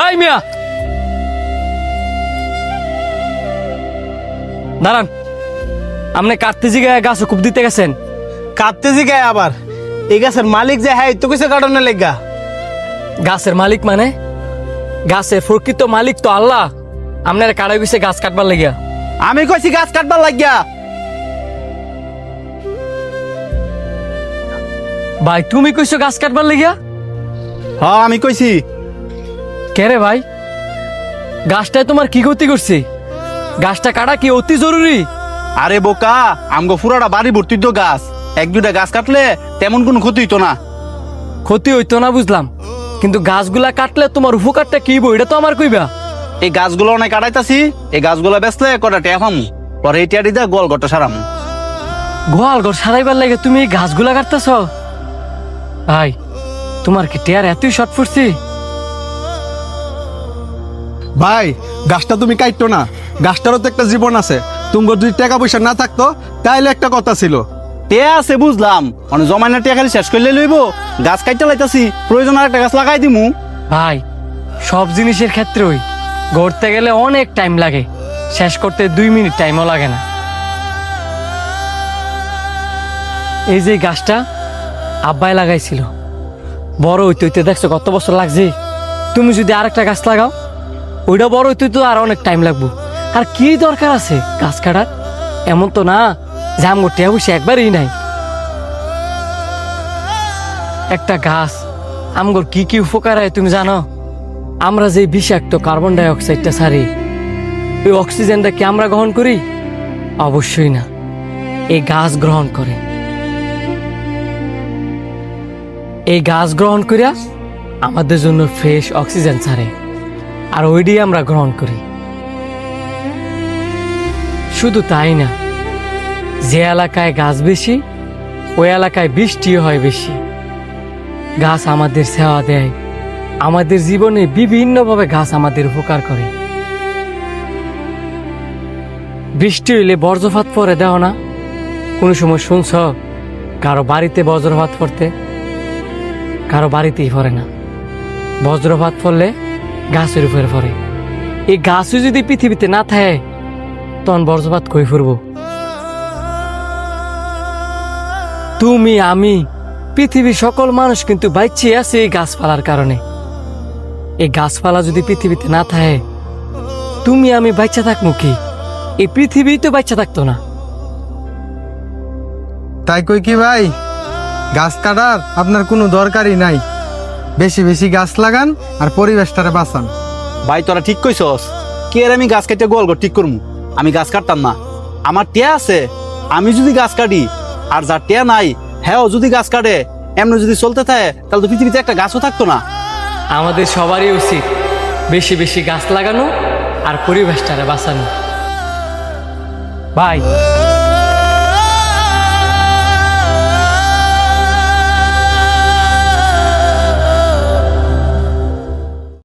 এই মিয়া দাঁড়ান, আপনি কাটতে জিগায় গাছ খুব দিতে গেছেন। কাটতে জিগায় আবার এই গাছের মালিক যে হ্যাঁ তো কিছু কাটনে লেগা। গাছের মালিক মানে গাছের প্রকৃত মালিক তো আল্লাহ। আপনার কাড়া গেছে গাছ কাটবার লাগিয়া। আমি কইছি গাছ কাটবার লাগিয়া। ভাই তুমি কইছো গাছ কাটবার লাগিয়া? হ্যাঁ আমি কইছি। কে রে ভাই, গাছটায় তোমার কি ক্ষতি করছে? গাছটা কাটা কি অতি জরুরি? আরে বোকা, আমগো পুরাটা বাড়ি ভর্তি তো গাছ, এক দুইটা গাছ কাটলে তেমন কোনো ক্ষতি হইতো না। ক্ষতি হইতো না বুঝলাম, কিন্তু গাছগুলা কাটলে তোমার উপকারটা কি বই এটা তো আমার কইবা। এই গাছগুলো অনেক কাটাইতাছি, এই গাছগুলো বেচলে কটা টেয়া পামু, পরে এই টেয়ারি দিয়ে গোল গট্টা সারামু। গোয়াল ঘর সারাইবার লাগে তুমি এই গাছগুলা কাটতেছ? ভাই তোমার কি টেয়ার এতই শর্ট পড়ছি? ভাই গাছটা তুমি কাটতো না, গাছটারও তো একটা জীবন আছে। তুমি যদি টাকা পয়সা না থাকতো তাইলে একটা কথা ছিল। টেয়া আছে বুঝলাম, মানে জমাইনা টেয়া খালি শেষ করলে লইব। গাছ কাটতে লাইতাছি, প্রয়োজন আর একটা গাছ লাগাই দিমু। ভাই সব জিনিসের ক্ষেত্রেই গড়তে গেলে অনেক টাইম লাগে, শেষ করতে 2 মিনিট টাইমও লাগে না। এই যে গাছটা আব্বাই লাগাইছিল, বড় হইতে হইতে দেখছো কত বছর লাগছে। তুমি যদি আরেকটা গাছ লাগাও, ওইটা বড় হইতে তো আর অনেক টাইম লাগবো। আর কি দরকার আছে গাছ কাটার? এমন তো না যে আমগো টেয়া বসে একবারই নাই। একটা গাছ আমগোর কি কি উপকার হয় তুমি জানো? আমরা যে বিষাক্ত কার্বন ডাই অক্সাইডটা ছাড়ি, ওই অক্সিজেনটা কি আমরা গ্রহণ করি? অবশ্যই না, এই গাছ গ্রহণ করে। এই গাছ গ্রহণ করিয়া আমাদের জন্য ফ্রেশ অক্সিজেন ছাড়ে, আর ওইটি আমরা গ্রহণ করি। শুধু তাই না, যে এলাকায় গাছ বেশি ওই এলাকায় বৃষ্টিও হয় বেশি। গাছ আমাদের সেবা দেয়, আমাদের জীবনে বিভিন্নভাবে গাছ আমাদের উপকার করে। বৃষ্টি হইলে বজ্রপাত পড়ে দেও না? কোন সময় শুনছ কারো বাড়িতে বজ্রপাত পড়তে? কারো বাড়িতেই পড়ে না। বজ্রপাত পড়লে গাছের উপরে পড়ে। এই গাছও যদি পৃথিবীতে না থাকে তখন বজ্রপাত কই ফুরব? তুমি আমি পৃথিবীর সকল মানুষ কিন্তু বাইচে আছে এই গাছপালার কারণে। এই গাছপালা যদি পৃথিবীতে না থাকে, তুমি আমি বাচ্চা থাকবো কি? এই পৃথিবী তো বাচ্চা থাকতো না। তাই কই কি ভাই, গাছ কাটার আপনার কোনো দরকারই নাই। বেশি বেশি গাছ লাগান আর পরিবেশটারে বাঁচান। ভাই তোরা ঠিক কইছস, কি আর আমি গাছ কাটতে গোল ঠিক করমু? আমি গাছ কাটতাম না, আমার টেয়া আছে। আমি যদি গাছ কাটি আর যার টেয়া নাই হ্যাঁ যদি গাছ কাটে, এমনি যদি চলতে থাকে তাহলে তো পৃথিবীতে একটা গাছও থাকতো না। আমাদের সবারই উচিত বেশি বেশি গাছ লাগানো আর পরিবেশটারে বাঁচানো। ভাই